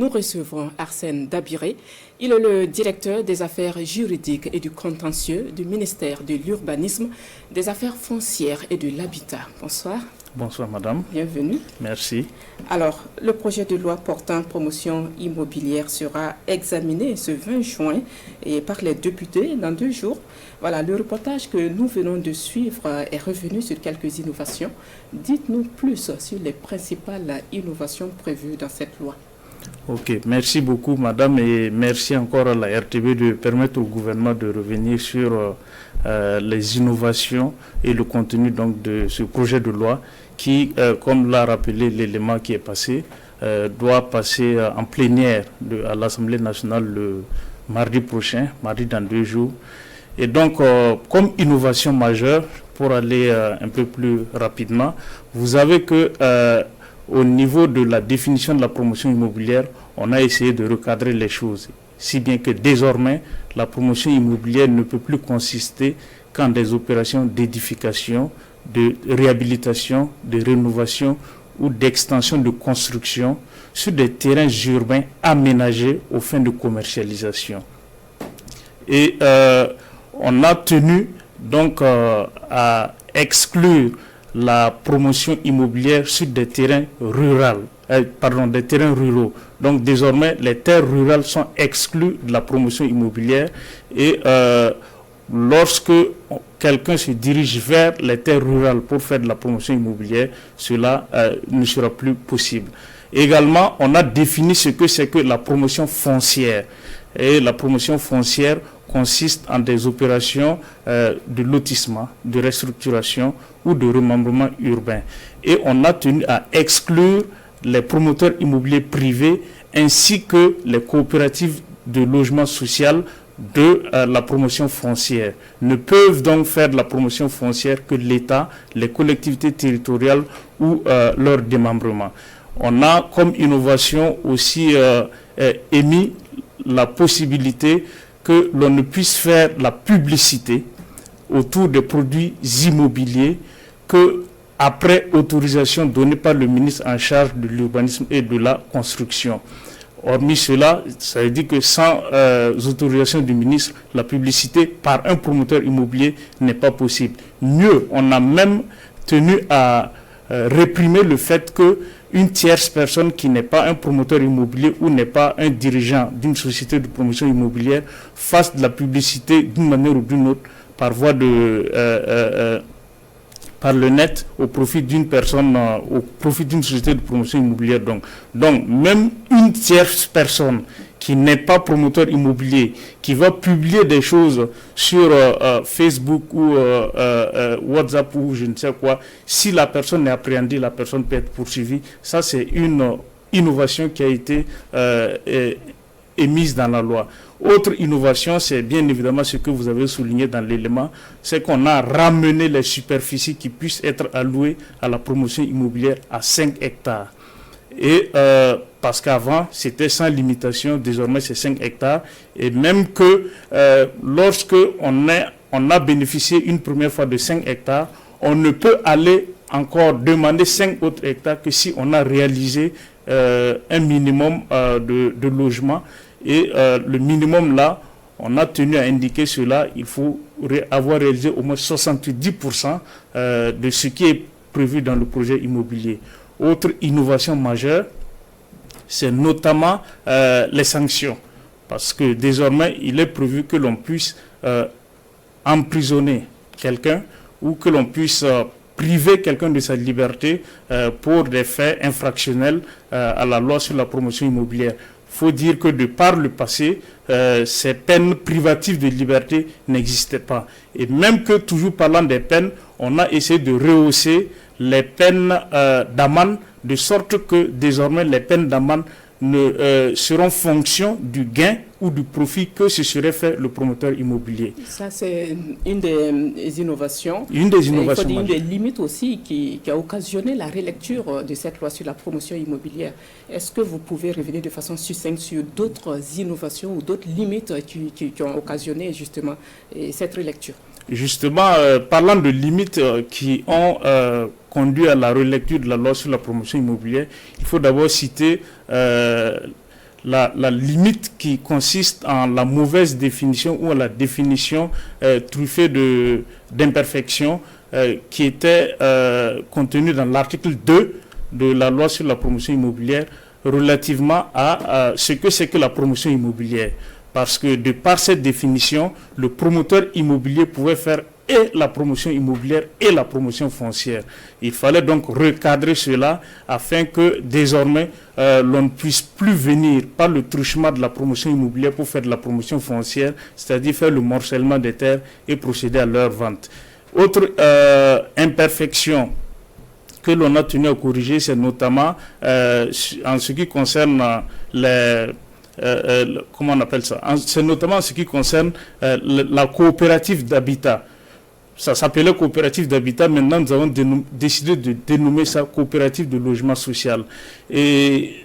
Nous recevons Arsène Dabiré. Il est le directeur des affaires juridiques et du contentieux du ministère de l'Urbanisme, des affaires foncières et de l'habitat. Bonsoir. Bonsoir madame. Bienvenue. Merci. Alors, le projet de loi portant promotion immobilière sera examiné ce 20 juin et par les députés dans 2 jours. Voilà, le reportage que nous venons de suivre est revenu sur quelques innovations. Dites-nous plus sur les principales innovations prévues dans cette loi. Ok, merci beaucoup madame et merci encore à la RTB de permettre au gouvernement de revenir sur les innovations et le contenu donc de ce projet de loi qui, comme l'a rappelé l'élément qui est passé, doit passer en plénière à l'Assemblée nationale le mardi prochain, mardi dans 2 jours. Et donc, comme innovation majeure, pour aller un peu plus rapidement, vous avez que au niveau de la définition de la promotion immobilière, on a essayé de recadrer les choses, si bien que désormais, la promotion immobilière ne peut plus consister qu'en des opérations d'édification, de réhabilitation, de rénovation ou d'extension de construction sur des terrains urbains aménagés aux fins de commercialisation. Et on a tenu donc à exclure la promotion immobilière sur des terrains ruraux. Des terrains ruraux. Donc désormais, les terres rurales sont exclues de la promotion immobilière et lorsque quelqu'un se dirige vers les terres rurales pour faire de la promotion immobilière, cela ne sera plus possible. Également, on a défini ce que c'est que la promotion foncière. Et la promotion foncière consiste en des opérations de lotissement, de restructuration ou de remembrement urbain. Et on a tenu à exclure les promoteurs immobiliers privés ainsi que les coopératives de logement social de la promotion foncière. Ne peuvent donc faire de la promotion foncière que l'État, les collectivités territoriales ou leur démembrement. On a comme innovation aussi émis la possibilité que l'on ne puisse faire la publicité autour des produits immobiliers que après autorisation donnée par le ministre en charge de l'urbanisme et de la construction. Hormis cela, ça veut dire que sans autorisation du ministre, la publicité par un promoteur immobilier n'est pas possible. Mieux, on a même tenu à réprimer le fait qu'une tierce personne qui n'est pas un promoteur immobilier ou n'est pas un dirigeant d'une société de promotion immobilière fasse de la publicité d'une manière ou d'une autre par voie de par le net au profit d'une personne, au profit d'une société de promotion immobilière. Donc même une tierce personne qui n'est pas promoteur immobilier, qui va publier des choses sur Facebook ou WhatsApp ou je ne sais quoi, si la personne est appréhendée, la personne peut être poursuivie. Ça, c'est une innovation qui a été émise dans la loi. Autre innovation, c'est bien évidemment ce que vous avez souligné dans l'élément, c'est qu'on a ramené les superficies qui puissent être allouées à la promotion immobilière à 5 hectares. Et parce qu'avant, c'était sans limitation, désormais c'est 5 hectares. Et même que lorsque on a bénéficié une première fois de 5 hectares, on ne peut aller encore demander 5 autres hectares que si on a réalisé un minimum de logements. Et le minimum là, on a tenu à indiquer cela, il faut avoir réalisé au moins 70% de ce qui est prévu dans le projet immobilier. Autre innovation majeure, c'est notamment les sanctions. Parce que désormais, il est prévu que l'on puisse emprisonner quelqu'un ou que l'on puisse priver quelqu'un de sa liberté pour des faits infractionnels à la loi sur la promotion immobilière. Il faut dire que de par le passé, ces peines privatives de liberté n'existaient pas. Et même que, toujours parlant des peines, on a essayé de rehausser les peines d'amende, de sorte que désormais les peines d'amende seront fonction du gain ou du profit que se serait fait le promoteur immobilier. Ça, c'est une des innovations. Une des innovations. Il faut dire une des limites aussi qui a occasionné la relecture de cette loi sur la promotion immobilière. Est-ce que vous pouvez revenir de façon succincte sur d'autres innovations ou d'autres limites qui ont occasionné justement cette relecture? Justement, parlant de limites qui ont conduit à la relecture de la loi sur la promotion immobilière, il faut d'abord citer la limite qui consiste en la mauvaise définition ou en la définition truffée d'imperfections qui était contenue dans l'article 2 de la loi sur la promotion immobilière relativement à ce que c'est que la promotion immobilière. Parce que de par cette définition, le promoteur immobilier pouvait faire et la promotion immobilière et la promotion foncière. Il fallait donc recadrer cela afin que désormais l'on ne puisse plus venir par le truchement de la promotion immobilière pour faire de la promotion foncière, c'est-à-dire faire le morcellement des terres et procéder à leur vente. Autre imperfection que l'on a tenu à corriger, c'est notamment en ce qui concerne comment on appelle ça, c'est notamment en ce qui concerne la coopérative d'habitat. Ça s'appelait coopérative d'habitat. Maintenant, nous avons décidé de dénommer ça coopérative de logement social. Et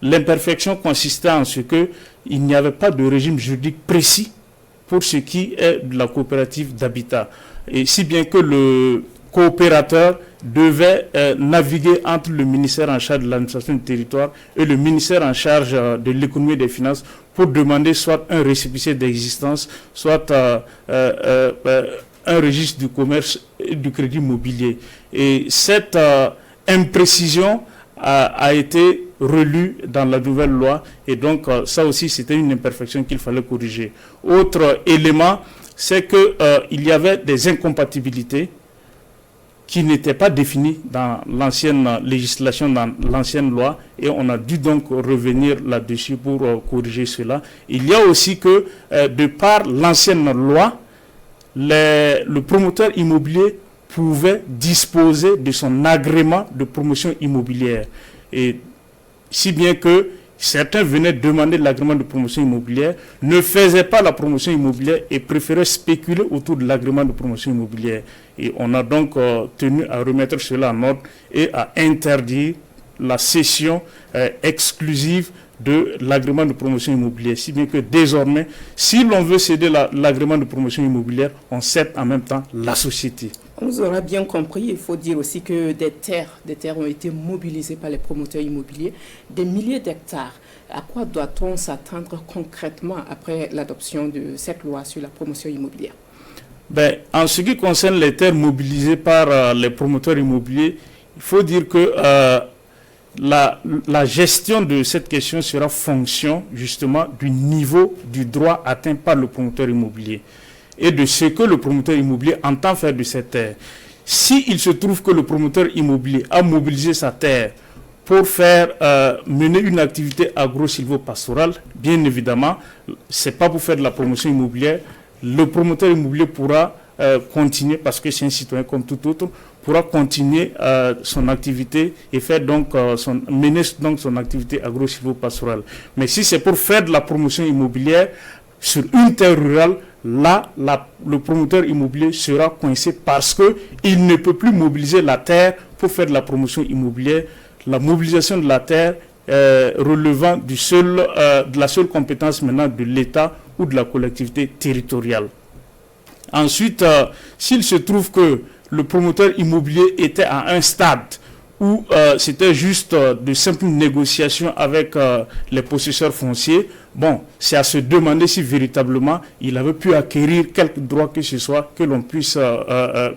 l'imperfection consistait en ce qu'il n'y avait pas de régime juridique précis pour ce qui est de la coopérative d'habitat. Et si bien que le coopérateur devait naviguer entre le ministère en charge de l'administration du territoire et le ministère en charge de l'économie et des finances pour demander soit un récépissé d'existence, soit un registre du commerce et du crédit immobilier. Et cette imprécision a été relue dans la nouvelle loi et donc ça aussi c'était une imperfection qu'il fallait corriger. Autre élément, c'est qu'il y avait des incompatibilités qui n'étaient pas définies dans l'ancienne législation, dans l'ancienne loi, et on a dû donc revenir là-dessus pour corriger cela. Il y a aussi que, de par l'ancienne loi, le promoteur immobilier pouvait disposer de son agrément de promotion immobilière. Et si bien que certains venaient demander l'agrément de promotion immobilière, ne faisaient pas la promotion immobilière et préféraient spéculer autour de l'agrément de promotion immobilière. Et on a donc tenu à remettre cela en ordre et à interdire la cession exclusive de l'agrément de promotion immobilière. Si bien que désormais, si l'on veut céder l'agrément de promotion immobilière, on cède en même temps la société. On vous aura bien compris, il faut dire aussi que des terres ont été mobilisées par les promoteurs immobiliers, des milliers d'hectares. À quoi doit-on s'attendre concrètement après l'adoption de cette loi sur la promotion immobilière? En ce qui concerne les terres mobilisées par les promoteurs immobiliers, il faut dire que la gestion de cette question sera fonction justement du niveau du droit atteint par le promoteur immobilier et de ce que le promoteur immobilier entend faire de cette terre. S'il se trouve que le promoteur immobilier a mobilisé sa terre pour faire mener une activité agro-silvopastorale, bien évidemment, ce n'est pas pour faire de la promotion immobilière. Le promoteur immobilier pourra continuer, parce que c'est un citoyen comme tout autre, pourra continuer son activité et faire donc mener donc son activité agro-silvopastorale. Mais si c'est pour faire de la promotion immobilière sur une terre rurale, là, le promoteur immobilier sera coincé parce qu'il ne peut plus mobiliser la terre pour faire de la promotion immobilière. La mobilisation de la terre relevant de la seule compétence maintenant de l'État ou de la collectivité territoriale. Ensuite, s'il se trouve que le promoteur immobilier était à un stade où c'était juste de simples négociations avec les possesseurs fonciers, c'est à se demander si véritablement il avait pu acquérir quelque droit que ce soit que l'on puisse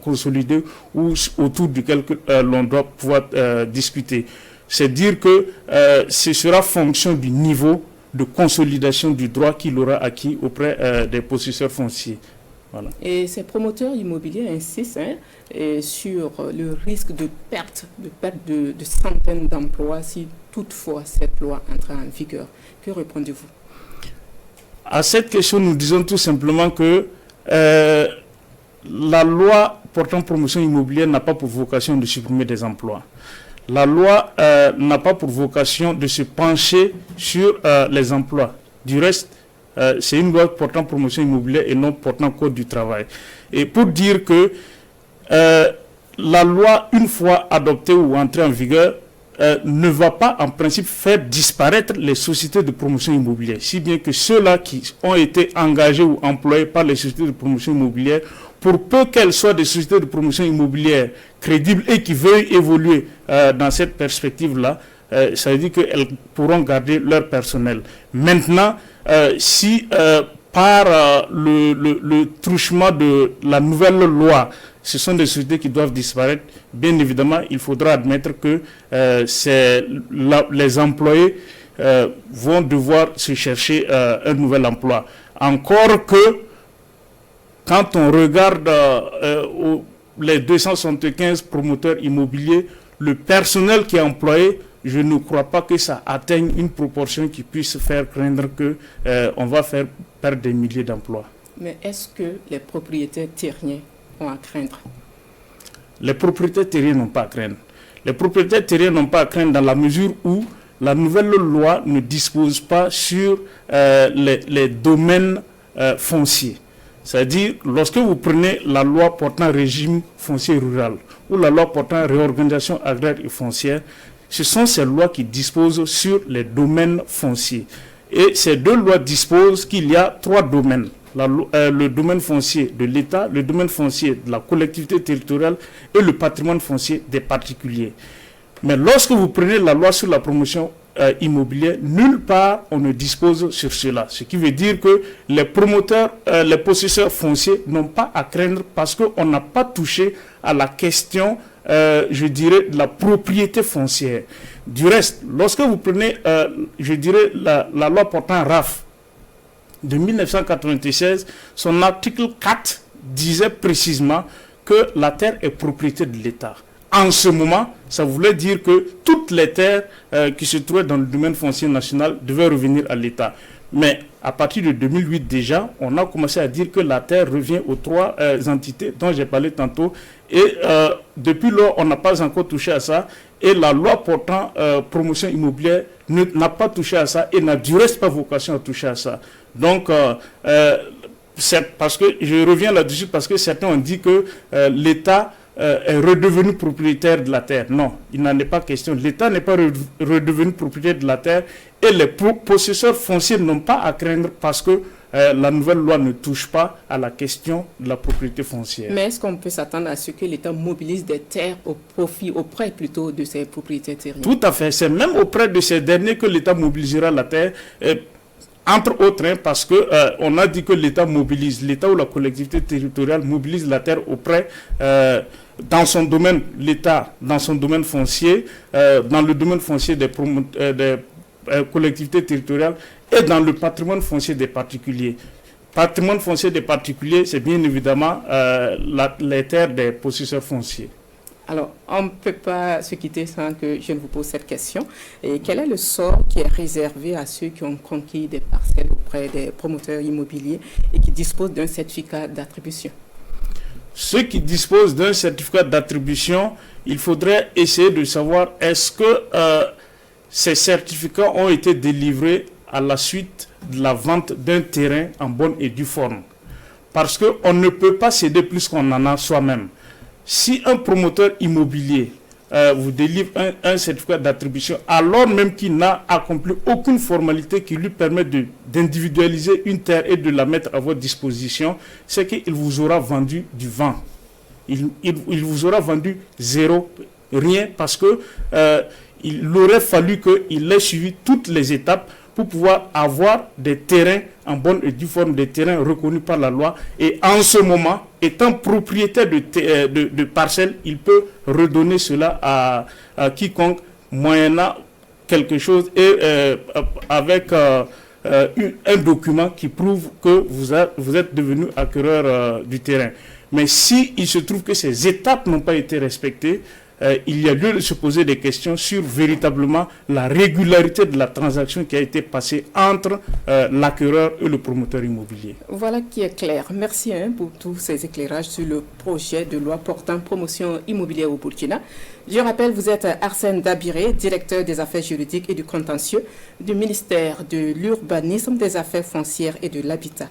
consolider ou autour duquel l'on doit pouvoir discuter. C'est dire que ce sera fonction du niveau de consolidation du droit qu'il aura acquis auprès des possesseurs fonciers. Voilà. Et ces promoteurs immobiliers insistent sur le risque de perte de centaines d'emplois si toutefois cette loi entre en vigueur. Que répondez-vous? À cette question, nous disons tout simplement que la loi portant promotion immobilière n'a pas pour vocation de supprimer des emplois. La loi n'a pas pour vocation de se pencher sur les emplois. Du reste, c'est une loi portant promotion immobilière et non portant code du travail. Et pour dire que la loi, une fois adoptée ou entrée en vigueur, ne va pas en principe faire disparaître les sociétés de promotion immobilière, si bien que ceux-là qui ont été engagés ou employés par les sociétés de promotion immobilière, pour peu qu'elles soient des sociétés de promotion immobilière crédibles et qui veuillent évoluer dans cette perspective-là, ça veut dire qu'elles pourront garder leur personnel. Maintenant, si par le truchement de la nouvelle loi, ce sont des sociétés qui doivent disparaître, bien évidemment, il faudra admettre que les employés vont devoir se chercher un nouvel emploi. Encore que, quand on regarde les 275 promoteurs immobiliers, le personnel qui est employé, je ne crois pas que ça atteigne une proportion qui puisse faire craindre qu'on va faire perdre des milliers d'emplois. Mais est-ce que les propriétaires terriens ont à craindre? Les propriétaires terriens n'ont pas à craindre. Les propriétaires terriens n'ont pas à craindre dans la mesure où la nouvelle loi ne dispose pas sur les domaines fonciers. C'est-à-dire, lorsque vous prenez la loi portant régime foncier rural ou la loi portant réorganisation agraire et foncière, ce sont ces lois qui disposent sur les domaines fonciers. Et ces deux lois disposent qu'il y a 3 domaines. Le domaine foncier de l'État, le domaine foncier de la collectivité territoriale et le patrimoine foncier des particuliers. Mais lorsque vous prenez la loi sur la promotion immobilière, nulle part on ne dispose sur cela. Ce qui veut dire que les promoteurs, les possesseurs fonciers n'ont pas à craindre parce qu'on n'a pas touché à la question, je dirais, de la propriété foncière. Du reste, lorsque vous prenez, je dirais, la loi portant RAF de 1996, son article 4 disait précisément que la terre est propriété de l'État. En ce moment, ça voulait dire que toutes les terres qui se trouvaient dans le domaine foncier national devaient revenir à l'État. Mais à partir de 2008 déjà, on a commencé à dire que la terre revient aux 3 entités dont j'ai parlé tantôt. Et depuis lors, on n'a pas encore touché à ça. Et la loi portant promotion immobilière n'a pas touché à ça et n'a du reste pas vocation à toucher à ça. Donc, c'est parce que, je reviens là-dessus parce que certains ont dit que l'État est redevenu propriétaire de la terre. Non, il n'en est pas question. L'État n'est pas redevenu propriétaire de la terre et les possesseurs fonciers n'ont pas à craindre parce que la nouvelle loi ne touche pas à la question de la propriété foncière. Mais est-ce qu'on peut s'attendre à ce que l'État mobilise des terres au profit, auprès plutôt de ses propriétaires terriens? Tout à fait. C'est même auprès de ces derniers que l'État mobilisera la terre. Entre autres, parce que on a dit que l'État mobilise, l'État ou la collectivité territoriale mobilise la terre auprès, dans son domaine, l'État, dans son domaine foncier, dans le domaine foncier des collectivités territoriales et dans le patrimoine foncier des particuliers. Patrimoine foncier des particuliers, c'est bien évidemment les terres des possesseurs fonciers. Alors, on ne peut pas se quitter sans que je ne vous pose cette question. Et quel est le sort qui est réservé à ceux qui ont conquis des parcelles auprès des promoteurs immobiliers et qui disposent d'un certificat d'attribution? Ceux qui disposent d'un certificat d'attribution, il faudrait essayer de savoir est-ce que ces certificats ont été délivrés à la suite de la vente d'un terrain en bonne et due forme. Parce qu'on ne peut pas céder plus qu'on en a soi-même. Si un promoteur immobilier vous délivre un certificat d'attribution, alors même qu'il n'a accompli aucune formalité qui lui permet d'individualiser une terre et de la mettre à votre disposition, c'est qu'il vous aura vendu du vent. Il vous aura vendu zéro, rien, parce que il aurait fallu qu'il ait suivi toutes les étapes pour pouvoir avoir des terrains en bonne et due forme, des terrains reconnus par la loi. Et en ce moment, étant propriétaire de parcelles, il peut redonner cela à quiconque, moyennant quelque chose et avec un document qui prouve que vous êtes devenu acquéreur du terrain. Mais s'il se trouve que ces étapes n'ont pas été respectées, il y a lieu de se poser des questions sur véritablement la régularité de la transaction qui a été passée entre l'acquéreur et le promoteur immobilier. Voilà qui est clair. Merci pour tous ces éclairages sur le projet de loi portant promotion immobilière au Burkina. Je rappelle, vous êtes Arsène Dabiré, directeur des affaires juridiques et du contentieux du ministère de l'Urbanisme, des Affaires foncières et de l'Habitat.